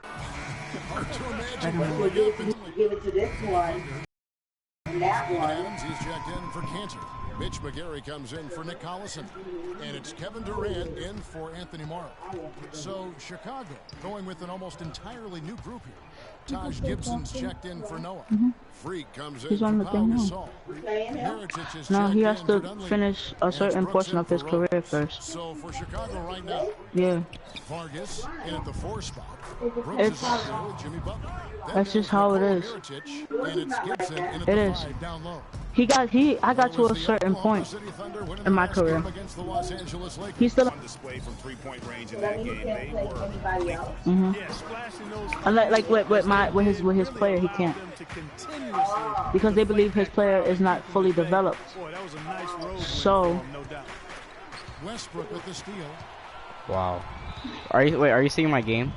Hard to I imagine don't know. growing up and Give it to this one. And that one. Adams, he's checked in for Cantor. Mitch McGarry comes in for Nick Collison. And it's Kevin Durant in for Anthony Morrow. So Chicago going with an almost entirely new group here. Taj Gibson's checked in for Noah. Freak comes in He's on for the Pau thing now. Gasol. Mirotic is No, he has checked to in for Dunleavy. finish a certain portion of his career first. So for Chicago right now, Yeah, Vargas in at the 4 spot. Brooks It's- is up there with Jimmy Butler. Then that's just there's how it Nikola is. Mirotic, and it's Gibson in at It the is. 5 down low. I got to a certain point in my career. He's still. On display from three-point range in that game. They were Anybody else? Like with his player, he can't because they believe his player is not fully developed. So Westbrook with the steal. Wow. Are you seeing my game?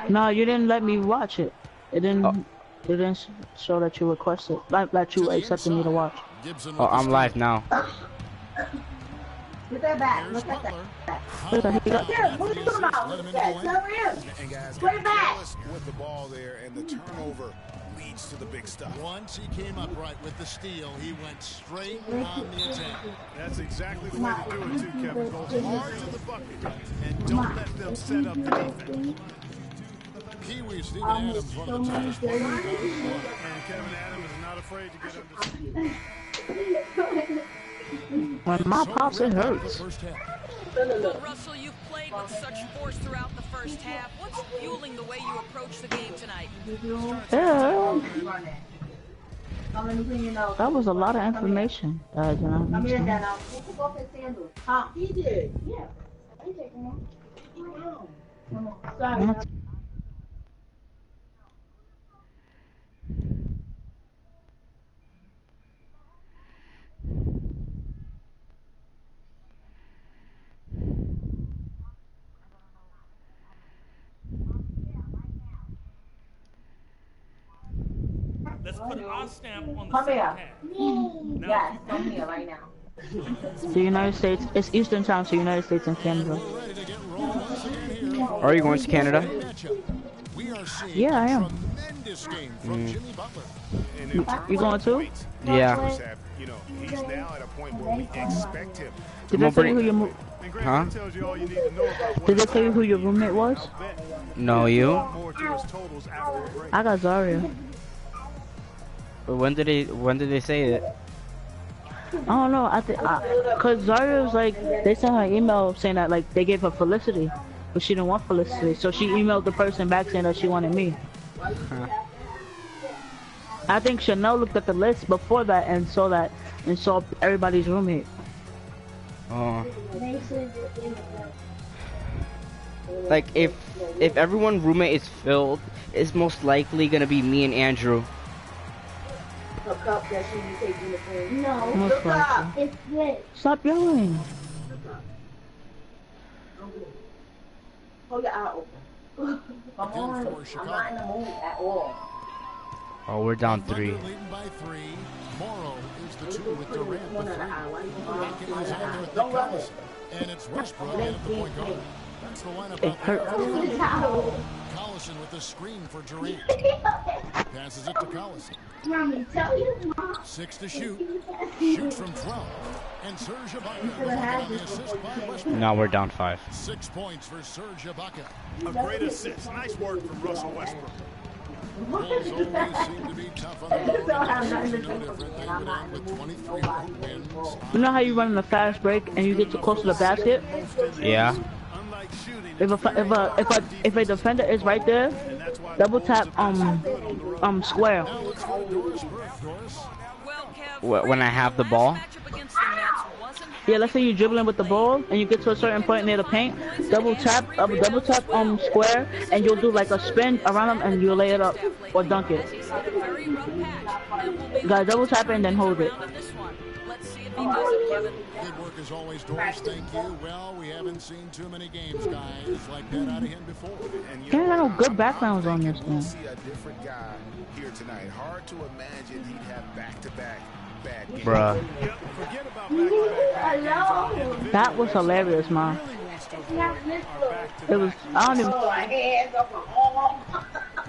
no, you didn't let me watch it. It didn't. Oh. It didn't show that you requested, that you accepted me to watch. Gibson Oh, with the I'm steal. live now. Get that back. Here's Look at Butler. that. Look at he got- Here, what are you talking about? Let him Look into at the that. lane. Tell him. And guys, Put it back. careless with the ball there, and the turnover leads to the big stuff. Once he came upright with the steal, he went straight on the attack. That's exactly the way to do it, too, Kevin. Go hard to the bucket, and don't let them set up the defense. Kiwi Steven Adams, one of the toughest players. And Kevin Adams is not afraid to get under. When my So pops, it ripped out the hurts. first half. Well, Russell, you've played with such force throughout the first half. What's fueling the way you approach the game tonight? Yeah, Come and clean your nose. that was a lot of information that I did not Come here, understand. Dano. Take off his sandals. Huh? He did. Yeah. I ain't taking them. Come on. Sorry. I'm gonna- Let's put our stamp on the Come second here. half. Yes, come here right now. The United States, it's Eastern time, so United States and Canada. Ready to get rolling once again here. Are you going to Canada? Matchup. We are seeing Yeah, I am. a tremendous game from Jimmy Butler. And in terms You going of too? points, Yeah. Bruce have, he's now at a point where we expect him. Did they tell you who your And Greg, Huh? that tells you all you need to know about what Did they tell you who your roommate was? No, you? more to his totals after the break. I got Zaria. When did they say it? I don't know. Cause Zaria was like, they sent her an email saying that like they gave her Felicity, but she didn't want Felicity, so she emailed the person back saying that she wanted me. I think Chanel looked at the list before that and saw everybody's roommate. Oh. Like if everyone roommate is filled, it's most likely gonna be me and Andrew. A cup that she take in the fridge. No. Most Look up. likely. It's lit. Stop yelling. Hold your eye open. Come Again on. for I'm Chicago. not in the mood at all. Oh, we're down 3. Thunder leading by 3. Morrow is the 2 with Durant the 3. Rocket is on there with Nick Collison. And it's Westbrook in at the point guard. That's the lineup It out there. hurt. Collison with the screen for Durant. Passes it to Collison. Mommy, tell you, Mom. 6 to shoot. Shoots from 12. And Serge Ibaka was on the assist by Westbrook. Now we're down 5. 6 points for Serge Ibaka. A great assist. Nice work from Russell Westbrook. Bulls always seem to be tough on the road. And this is no different. They would end with 23 road wins. You know how you run in a fast break and you get too close to the basket? Yeah. Unlike shooting, If a defender is right there, double tap square. Now let's go to Doris Burke. Doris. Well, Kev, When I have the ball? last matchup against the Nets wasn't Yeah, let's say you're dribbling with the ball and you get to a certain point near the paint, double tap square, and you'll do like a spin around them and you'll lay it up or dunk it. He's had a very rough patch, and we'll be You gotta double tap it and then hold it. on this one. Let's see if he does it, Kevin. Good work as always, Doris. Thank you. Well, we haven't seen too many games, guys, like that out of him before. and There ain't no good I'm backgrounds on thinking this we'll one. see a different guy here tonight. Hard to imagine he'd have back-to-back bad games. Bruh. Forget about back-to-back bad games on the individual That was hilarious, man. really wants needs to avoid are back-to-back. It was, I don't even, Oh, hands up my arm.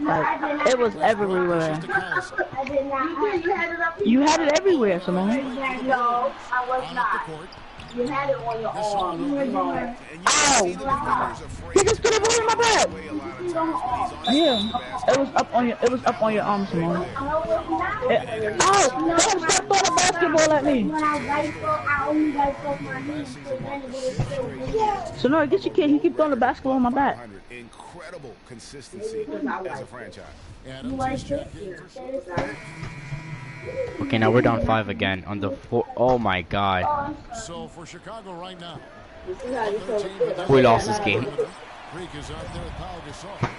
like, it was everywhere. Just to Collison. I did not. You had it up. You had it everywhere, Simone. No, I was On up not. the court. You had it on your arm. This Ow! He just threw the ball in my back. Yeah, it was up on your arm, Simone. Ow! Don't stop throwing the basketball at me. When I rifle, I only rifle my hands, so then it was still. So no, I guess you can't. He keep throwing the basketball on my back. Incredible consistency as a franchise. Adams is checked in for Okay, now we're down 5 again on the 4. Oh my god. So for Chicago right now, We lost this game. Greek is out there with Pau Gasol.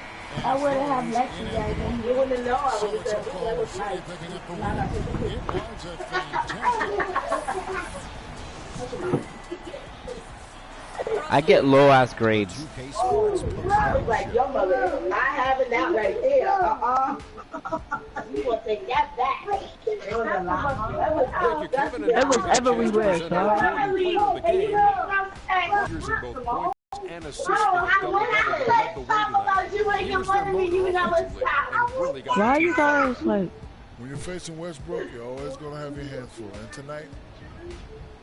I wouldn't have let you guys in. You wouldn't know I So would it's have said Oklahoma that was City nice. picking up the win. It was a fantastic. I get low ass grades. was like, your mother is not having that right there. You gonna take that back. It was a lot. It was everywhere, so. And assists Why you guys like? When you're facing Westbrook, you're always going to have your hands full. And tonight,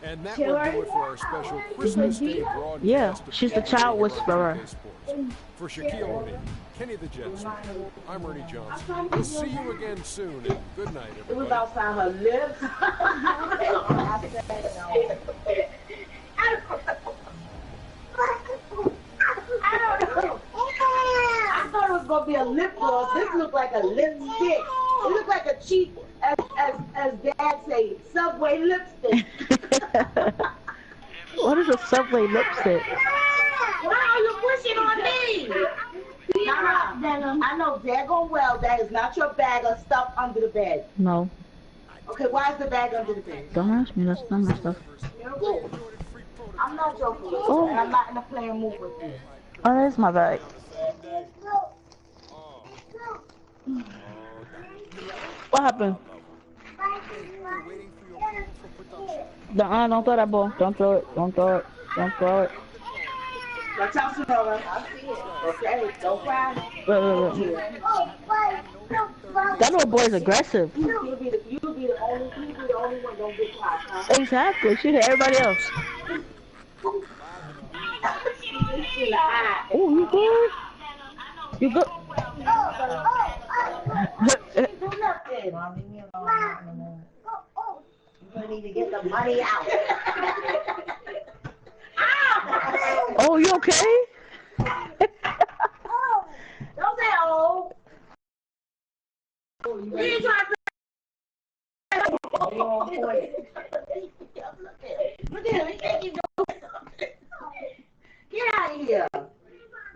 And that will do it for our special Christmas Day broadcast. Yeah, she's the child whisperer. For Shaquille O'Neal, Kenny the Jetson, I'm Ernie Johnson. We'll see you again soon, and good night, It was everybody. outside her lips. I don't know. I thought it was gonna be a lip gloss. This looked like a lipstick. It looked like a cheap, as Dad say, Subway lipstick. What is a Subway lipstick? Why are you pushing on me? I know daggone well that is not your bag of stuff under the bed. No, Okay, why is the bag under the bed? don't ask me. That's not my stuff. I'm not joking with you, Oh. and I'm not in a playing mood with you. Oh, that's my bag. What happened? Don't throw that ball. Don't throw it. Don't throw it. Don't throw it. Watch out, Sonora. I see it. Okay, don't cry. Look. That little boy's aggressive. You'll be the only one don't get caught, huh? Exactly. She hit everybody else. In the eye. Oh, you good? You good? Do nothing. Mom, leave me alone. You're gonna need to get the money out. Oh, you okay? Don't say oh. You ain't trying to look at him. He think he's doing something. Get out of here,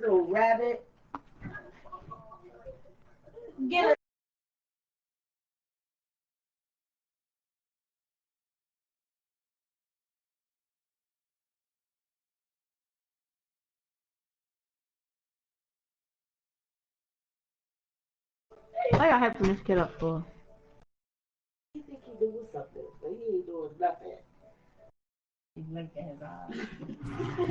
little rabbit. Get it. Why y'all hyping this kid up for? He think he doing something, but he ain't doing nothing. He blinked in his eyes.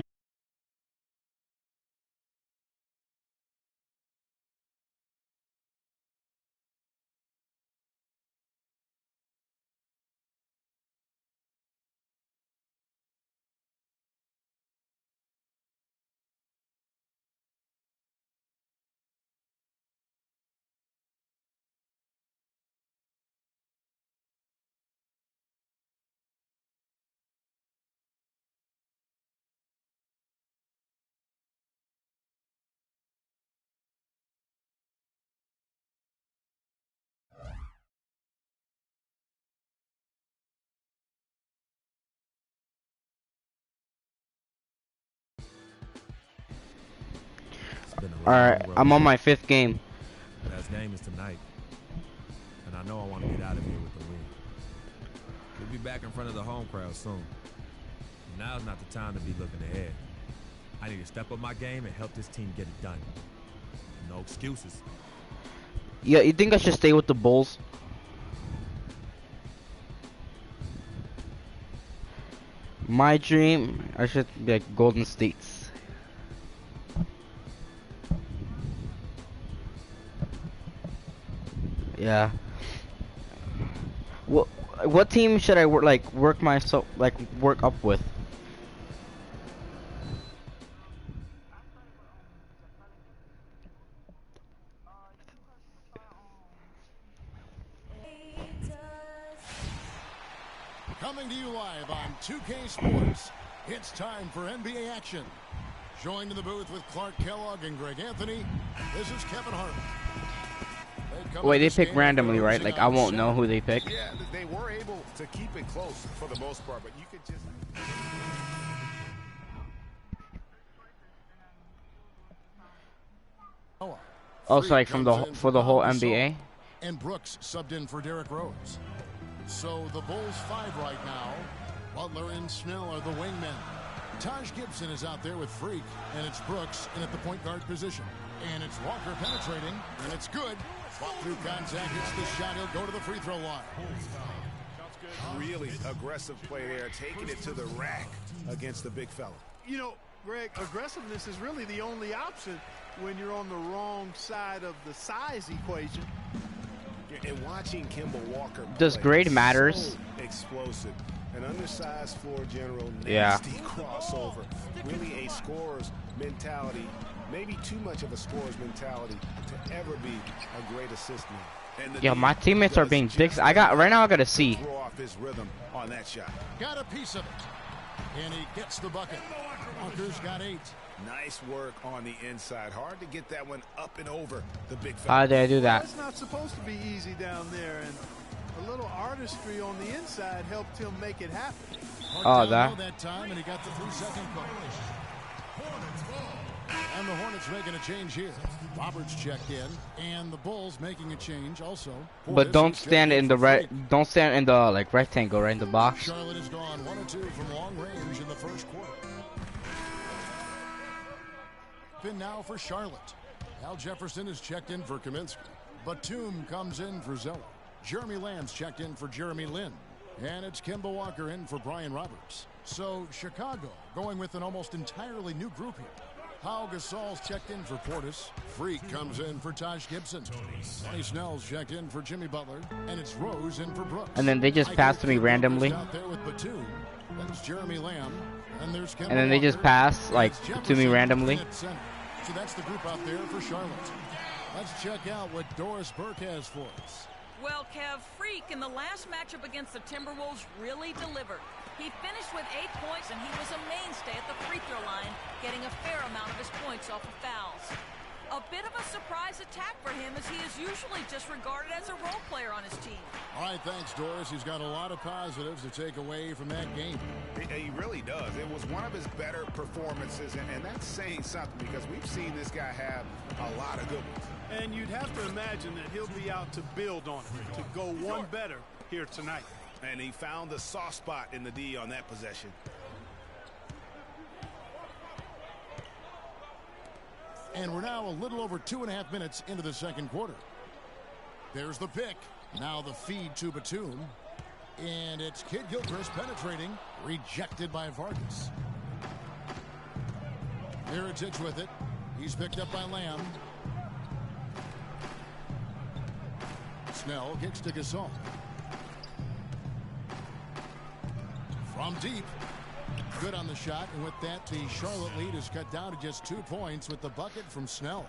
Alright, I'm on my 5th game. Last game is tonight, and I know I want to get out of here with the win. We'll be back in front of the home crowd soon. Now's not the time to be looking ahead. I need to step up my game and help this team get it done. No excuses. Yeah, you think I should stay with the Bulls? My dream, I should be like Golden State's. Yeah. What team should I work myself work up with? Coming to you live on 2K Sports, it's time for NBA action. Joined in the booth with Clark Kellogg and Greg Anthony, this is Kevin Hart. Wait, they pick randomly, right? Like, I won't know who they pick. Yeah, they were able to keep it close for the most part, but you could just... Oh, so like for the whole NBA? And Brooks subbed in for Derrick Rose. So the Bulls 5 right now. Butler and Snell are the wingmen. Taj Gibson is out there with Freak, and it's Brooks in at the point guard position. And it's Walker penetrating, and it's good. Fought through contact, hits the shot, he'll go to the free throw line. Really aggressive play there, taking it to the rack against the big fella. You know, Greg, aggressiveness is really the only option when you're on the wrong side of the size equation. And watching Kemba Walker does grade matters? So explosive. An undersized floor general, yeah. Nasty crossover. Really a scorer's mentality. Maybe too much of a scorer's mentality to ever be a great assist man. Yeah, my teammates are being dicks. Right now I got a C. Throw off his rhythm on that shot. Got a piece of it. And he gets the bucket. Walker's got 8. Nice work on the inside. Hard to get that one up and over the big fella. How did I do that? Well, it's not supposed to be easy down there, and a little artistry on the inside helped him make it happen. Oh, that time, and he got the 3-second call. And the Hornets making a change here. Roberts checked in, and the Bulls making a change also. But don't stand in the don't stand in the rectangle, right in the box. Charlotte has gone 1 or 2 from long range in the first quarter. Then now for Charlotte. Al Jefferson is checked in for Kaminsky. Batum comes in for Zeller. Jeremy Lamb's checked in for Jeremy Lin. And it's Kemba Walker in for Brian Roberts. So Chicago going with an almost entirely new group here. Pau Gasol's checked in for Portis. Freak comes in for Taj Gibson. Tony Snell's checked in for Jimmy Butler. And it's Rose in for Brooks. And then they just pass to me randomly. Out there with Batum. That's Jeremy Lamb. And there's Kemba and then they just pass to me randomly. So that's the group out there for Charlotte. Let's check out what Doris Burke has for us. Well, Kev, Freak in the last matchup against the Timberwolves really delivered. He finished with 8 points, and he was a mainstay at the free throw line, getting a fair amount of his points off of fouls. A bit of a surprise attack for him, as he is usually just regarded as a role player on his team. All right, thanks, Doris. He's got a lot of positives to take away from that game. He really does. It was one of his better performances, and that's saying something because we've seen this guy have a lot of good ones. And you'd have to imagine that he'll be out to build on it, to go one better here tonight. And he found the soft spot in the D on that possession. And we're now a little over 2.5 minutes into the second quarter. There's the pick. Now the feed to Batum. And it's Kid Gilchrist penetrating. Rejected by Vargas. Mirotic with it. He's picked up by Lamb. Snell kicks to Gasol. From deep. Good on the shot, and with that, the Charlotte lead is cut down to just 2 points with the bucket from Snell.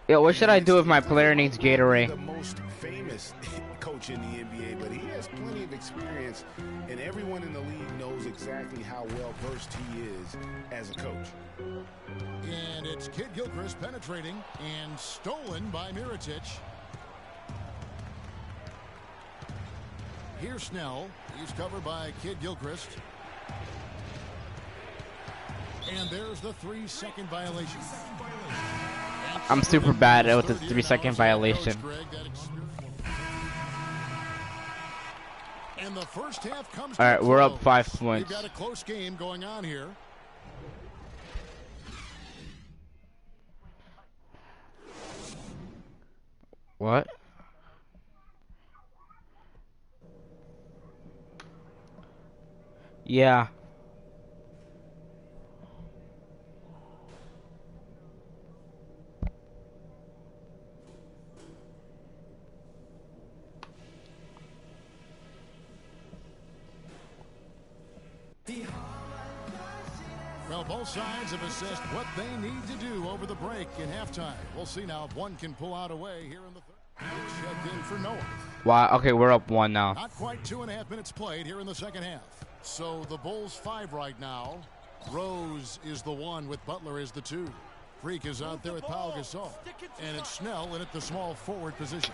Yo, what should I do if my player needs Gatorade? The most famous coach in the NBA, but he has plenty of experience, and everyone in the league knows exactly how well versed he is as a coach. And it's Kid Gilchrist penetrating and stolen by Mirotic. Here's Snell. He's covered by Kid Gilchrist. And there's the 3-second violation. I'm super bad with the 3-second violation. And the first half comes. All right, we're up 5 points. We've got a close game going on here. What? Yeah. So both sides have assessed what they need to do over the break in halftime. We'll see now if one can pull out a way here in the third. Checked in for Noah. Wow. Okay, we're up 1 now. Not quite 2.5 minutes played here in the second half. So the Bulls 5 right now. Rose is the 1 with Butler as the 2. Freak is out there with Pau Gasol. And it's Snell in at the small forward position.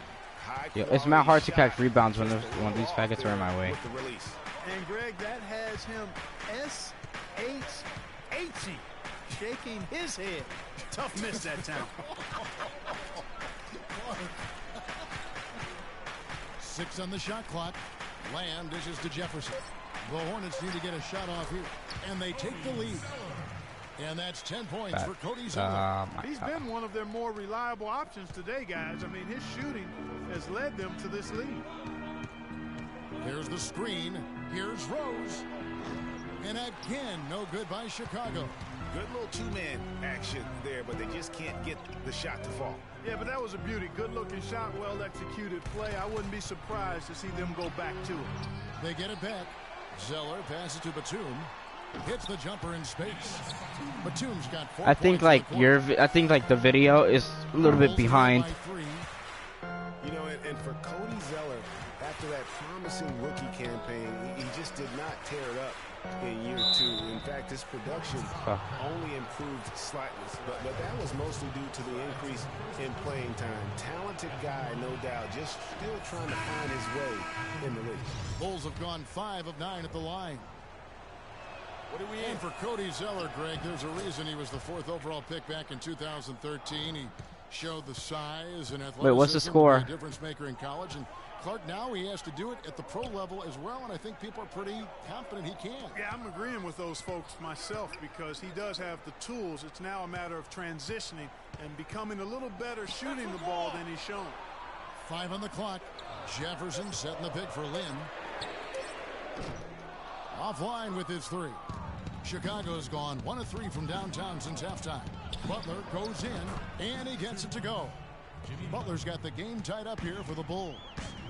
Yeah, it's not hard to catch rebounds when these faggots are in my way. And Greg, that has him S-H-H-E, shaking his head. Tough miss that time. 6 on the shot clock. Lamb dishes to Jefferson. The Hornets need to get a shot off here. And they take the lead. And that's 10 points for Cody Zeller. He's been one of their more reliable options today, guys. I mean, his shooting has led them to this lead. There's the screen. Here's Rose. And again, no good by Chicago. Good little two-man action there, but they just can't get the shot to fall. Yeah, but that was a beauty. Good-looking shot, well-executed play. I wouldn't be surprised to see them go back to it. They get it back. Zeller passes to Batum. Hits the jumper in space. Batum's got 4 I think like the video is a little bit behind. You know, and for Cody Zeller, after that promising rookie campaign, he just did not tear it up in year 2. In fact, his production only improved slightly, but that was mostly due to the increase in playing time. Talented guy, no doubt, just still trying to find his way in the league. Bulls have gone 5 of 9 at the line. What do we aim for Cody Zeller, Greg? There's a reason he was the 4th overall pick back in 2013. He showed the size and athleticism. Wait, what's the score? A difference maker in college. And Clark, now he has to do it at the pro level as well, and I think people are pretty confident he can. Yeah, I'm agreeing with those folks myself because he does have the tools. It's now a matter of transitioning and becoming a little better shooting the ball than he's shown. 5 on the clock. Jefferson setting the pick for Lynn. Offline with his 3. Chicago's gone 1 of 3 from downtown since halftime. Butler goes in, and he gets it to go. Butler's got the game tied up here for the Bulls.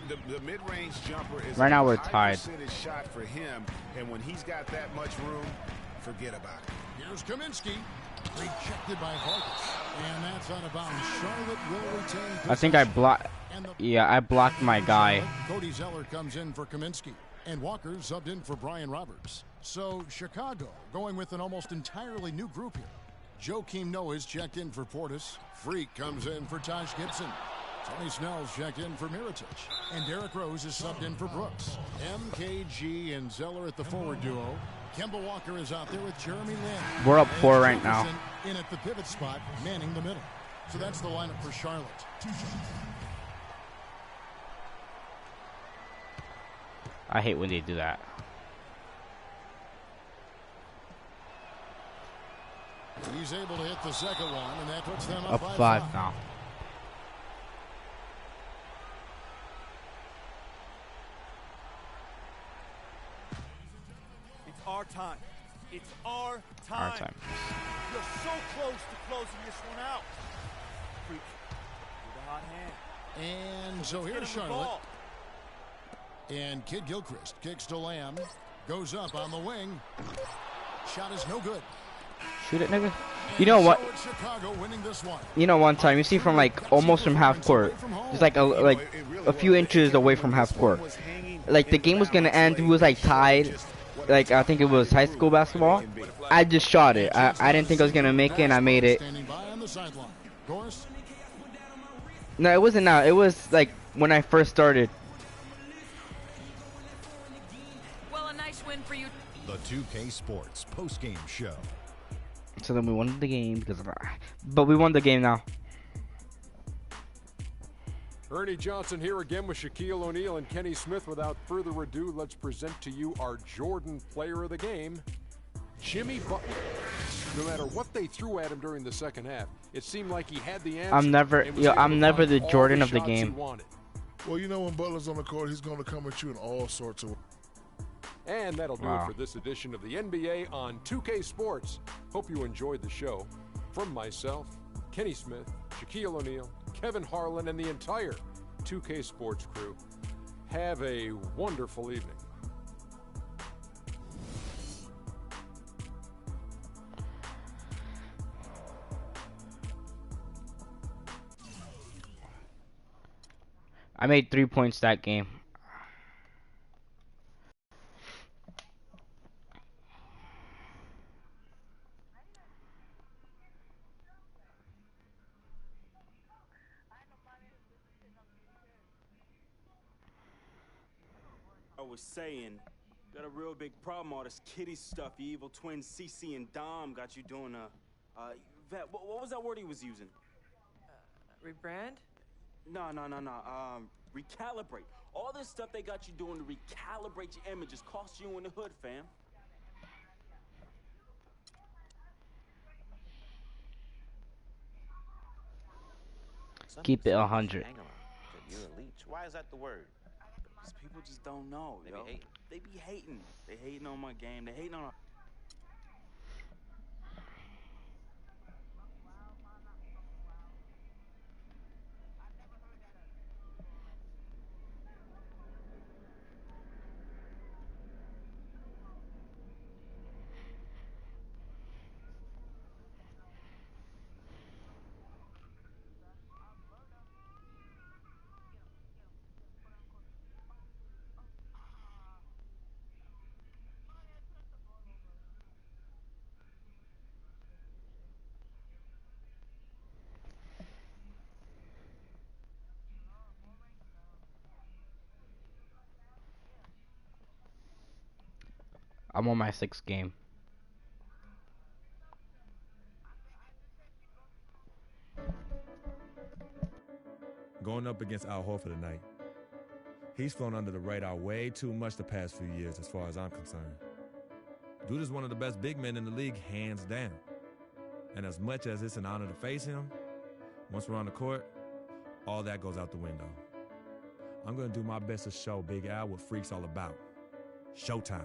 The mid-range jumper is right now we're tied. Shot for him, and when he's got that much room, forget about it. Here's Kaminsky, rejected by Vargas, and that's out of bounds. Charlotte will retain possession. I think I blocked. Yeah, I blocked my guy. Cody Zeller comes in for Kaminsky, and Walker subbed in for Brian Roberts. So Chicago going with an almost entirely new group here. Joakim Noah's checked in for Portis. Freak comes in for Taj Gibson. Tony Snell's checked in for Mirotic. And Derrick Rose is subbed in for Brooks. MKG and Zeller at the forward duo. Kemba Walker is out there with Jeremy Lin. We're up 4 right now. In at the pivot spot, manning the middle. So that's the lineup for Charlotte. I hate when they do that. He's able to hit the second one, and that puts them up by 5 now. It's our time. It's our time. You're so close to closing this one out. Freak with a hot hand. And so here's Charlotte. And Kid Gilchrist kicks to Lamb. Goes up on the wing. Shot is no good. Shoot it, nigga. You know what? Chicago winning this one. You know, one time you see from like almost from half court, just like a few inches away from half court. Like the game was gonna end. It was like tied. Like I think it was high school basketball. I just shot it. I didn't think I was gonna make it, and I made it. No, it wasn't now. It was like when I first started. Well, a nice win for you. The 2K Sports post-game show. So then we won the game because of that. But we won the game now. Ernie Johnson here again with Shaquille O'Neal and Kenny Smith. Without further ado, let's present to you our Jordan player of the game, Jimmy Butler. No matter what they threw at him during the second half, it seemed like he had the answer. I'm never the Jordan of the game. Well, you know when Butler's on the court, he's going to come at you in all sorts of ways. And that'll do it for this edition of the NBA on 2K Sports. Hope you enjoyed the show. From myself, Kenny Smith, Shaquille O'Neal, Kevin Harlan, and the entire 2K Sports crew, have a wonderful evening. I made 3 points that game. I was saying, got a real big problem, all this kitty stuff. The evil twins, CC and Dom, got you doing Vet, what was that word he was using? Rebrand? No. Recalibrate. All this stuff they got you doing to recalibrate your images cost you in the hood, fam. Keep it 100. Why is that the word? Because people just don't know, yo. They be hating. They hating on my game. They hating on our... I'm on my 6th game. Going up against Al Horford tonight. He's flown under the radar way too much the past few years as far as I'm concerned. Dude is one of the best big men in the league, hands down. And as much as it's an honor to face him, once we're on the court, all that goes out the window. I'm going to do my best to show Big Al what Freak's all about. Showtime.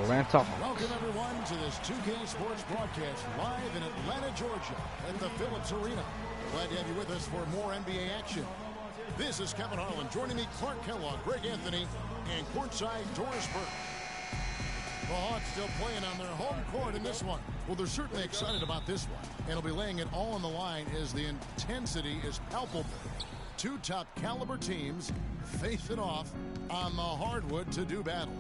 Atlanta. Welcome everyone to this 2K Sports broadcast live in Atlanta, Georgia at the Phillips Arena. Glad to have you with us for more NBA action. This is Kevin Harlan. Joining me, Clark Kellogg, Greg Anthony, and courtside Doris Burke. The Hawks still playing on their home court in this one. Well, they're certainly excited about this one, and they'll be laying it all on the line as the intensity is palpable. Two top caliber teams face it off on the hardwood to do battle.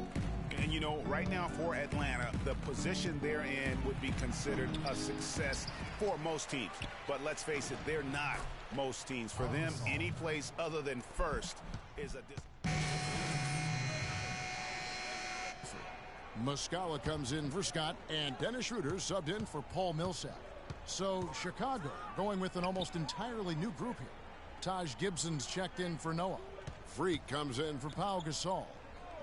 And you know, right now for Atlanta, the position they're in would be considered a success for most teams. But let's face it, they're not most teams. For them, any place other than first is a... Muscala comes in for Scott, and Dennis Schroeder subbed in for Paul Millsap. So Chicago going with an almost entirely new group here. Taj Gibson's checked in for Noah. Freak comes in for Pau Gasol.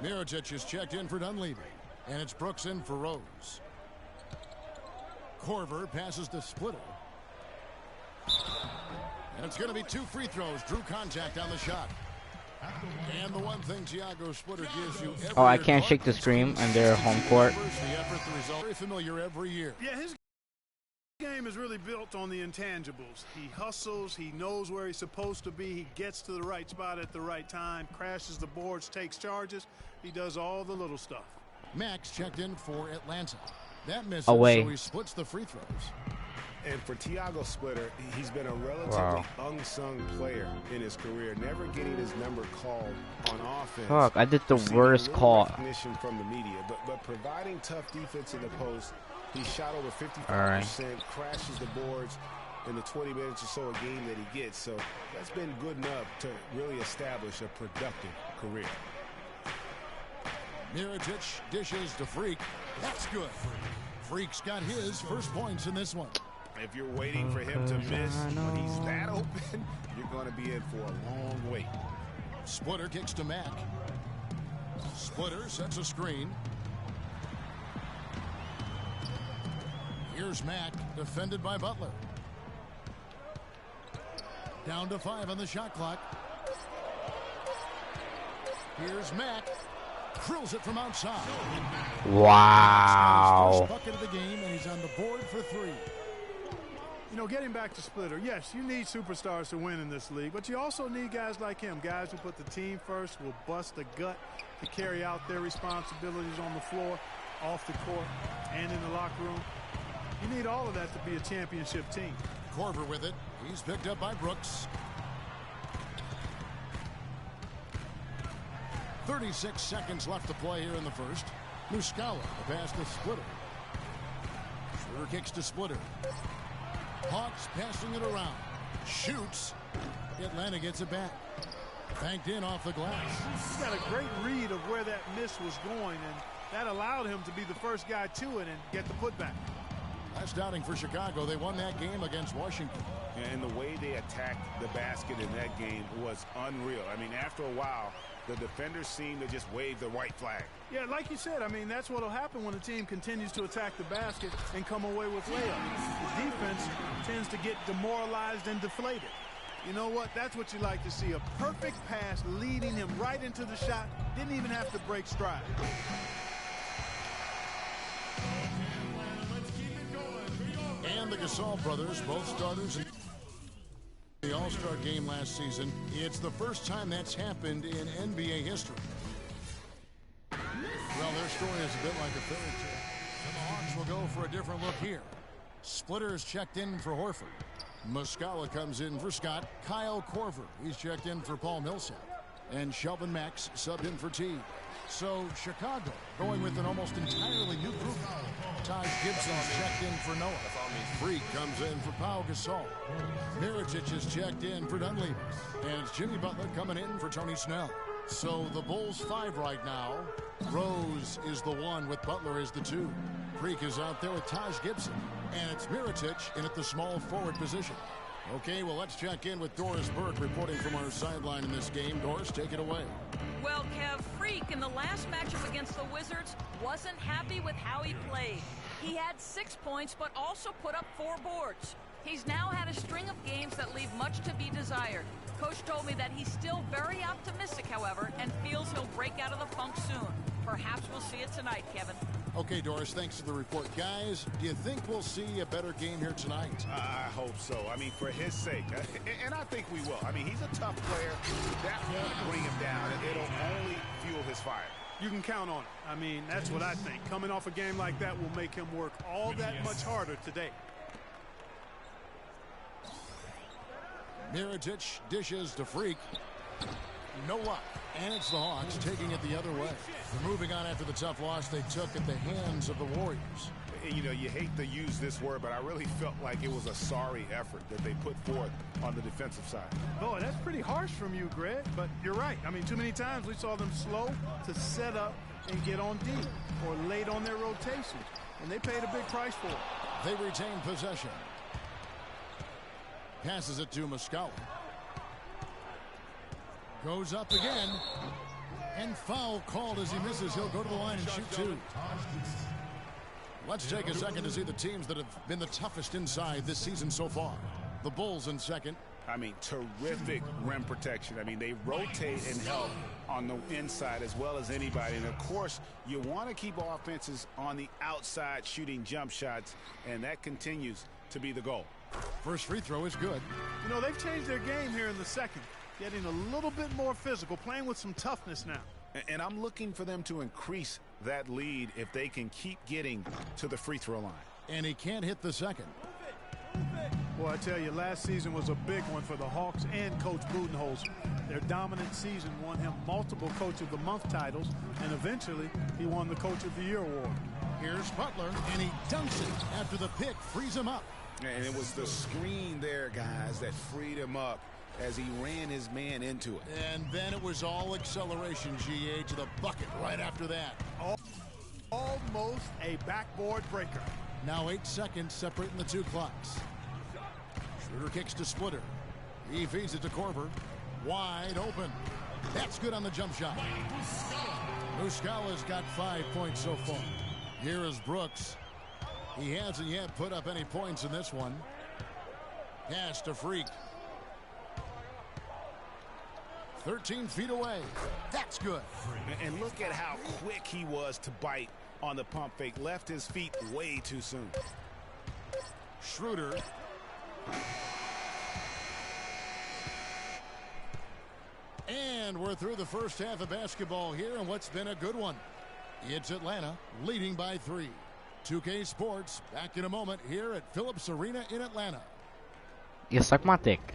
Mirotic is checked in for Dunleavy, and it's Brooks in for Rose. Korver passes to Splitter. And it's going to be 2 free throws. Drew contact on the shot. And the one thing Thiago Splitter gives you every Oh, I can't shake the screen on their home court. The effort, the result, very familiar every year. Yeah, his game is really built on the intangibles. He hustles, he knows where he's supposed to be, he gets to the right spot at the right time, crashes the boards, takes charges. He does all the little stuff. Max checked in for Atlanta. That misses, Away. so he splits the free throws. And for Thiago Splitter, he's been a relatively unsung player in his career, never getting his number called on offense. Fuck, I did the worst call. Recognition from the media, but providing tough defense in the post, he shot over 55%, crashes the boards in the 20 minutes or so a game that he gets. So that's been good enough to really establish a productive career. Mirotic dishes to Freak. That's good. Freak's got his first points in this one. If you're waiting for him to miss when he's that open, you're going to be in for a long wait. Splitter kicks to Mack. Splitter sets a screen. Here's Mack, defended by Butler. Down to 5 on the shot clock. Here's Mack. Drills it from outside. Wow. First bucket of the game, and he's on the board for 3. You know, getting back to Splitter, yes, you need superstars to win in this league, but you also need guys like him, guys who put the team first, will bust the gut to carry out their responsibilities on the floor, off the court, and in the locker room. You need all of that to be a championship team. Korver with it. He's picked up by Brooks. 36 seconds left to play here in the first. Muscala, the pass to Splitter. Schroeder kicks to Splitter. Hawks passing it around. Shoots. Atlanta gets it back. Banked in off the glass. He's got a great read of where that miss was going, and that allowed him to be the first guy to it and get the putback. Last outing for Chicago, they won that game against Washington. And the way they attacked the basket in that game was unreal. I mean, after a while, the defenders seemed to just wave the white flag. Yeah, like you said, I mean, that's what will happen when a team continues to attack the basket and come away with layups. The defense tends to get demoralized and deflated. You know what? That's what you like to see. A perfect pass leading him right into the shot. Didn't even have to break stride. And the Gasol brothers, both starters in the All-Star game last season. It's the first time that's happened in NBA history. Well, their story is a bit like a fairy tale. And the Hawks will go for a different look here. Splitter is checked in for Horford. Muscala comes in for Scott. Kyle Korver, he's checked in for Paul Millsap. And Shelvin Max subbed in for T. So Chicago going with an almost entirely new group. Taj Gibson's checked in for Noah. Freak comes in for Pau Gasol. Mirotic is checked in for Dunleavy. And it's Jimmy Butler coming in for Tony Snell. So the Bulls 5 right now. Rose is the 1 with Butler as the 2. Freak is out there with Taj Gibson. And it's Mirotic in at the small forward position. Okay, well, let's check in with Doris Burke reporting from our sideline in this game. Doris, take it away. Well, Kev, Freak in the last matchup against the Wizards wasn't happy with how he played. He had 6 points, but also put up 4 boards. He's now had a string of games that leave much to be desired. Coach told me that he's still very optimistic, however, and feels he'll break out of the funk soon. Perhaps we'll see it tonight, Kevin. Okay, Doris, thanks for the report. Guys, do you think we'll see a better game here tonight? I hope so. I mean, for his sake. And I think we will. I mean, he's a tough player. That won't bring him down. It'll only fuel his fire. You can count on it. I mean, that's what I think. Coming off a game like that will make him work all that much harder today. Mirotic dishes to Freak. No luck. And it's the Hawks taking it the other way. They're moving on after the tough loss they took at the hands of the Warriors. You know, you hate to use this word, but I really felt like it was a sorry effort that they put forth on the defensive side. Boy, that's pretty harsh from you, Greg, but you're right. I mean, too many times we saw them slow to set up and get on deep or late on their rotation, and they paid a big price for it. They retain possession. Passes it to Muscala. Goes up again. And foul called as he misses. He'll go to the line and shoot 2. Let's take a second to see the teams that have been the toughest inside this season so far. The Bulls in second. I mean, terrific rim protection. I mean, they rotate and help on the inside as well as anybody. And, of course, you want to keep offenses on the outside shooting jump shots, and that continues to be the goal. First free throw is good. You know, they've changed their game here in the second, getting a little bit more physical, playing with some toughness now. And I'm looking for them to increase that lead if they can keep getting to the free throw line. And he can't hit the second. Well, I tell you, last season was a big one for the Hawks and Coach Budenholzer. Their dominant season won him multiple Coach of the Month titles, and eventually he won the Coach of the Year award. Here's Butler, and he dunks it after the pick frees him up. And it was the screen there, guys, that freed him up as he ran his man into it. And then it was all acceleration, GA, to the bucket right after that. Almost a backboard breaker. Now 8 seconds separating the 2 clocks. Schroeder kicks to Splitter. He feeds it to Korver. Wide open. That's good on the jump shot. Muscala's got 5 points so far. Here is Brooks. He hasn't yet put up any points in this one. Pass to Freak. 13 feet away. That's good. And look at how quick he was to bite on the pump fake. Left his feet way too soon. Schroeder. And we're through the first half of basketball here, and what's been a good one. It's Atlanta leading by 3. 2K Sports back in a moment here at Phillips Arena in Atlanta. You suck my dick.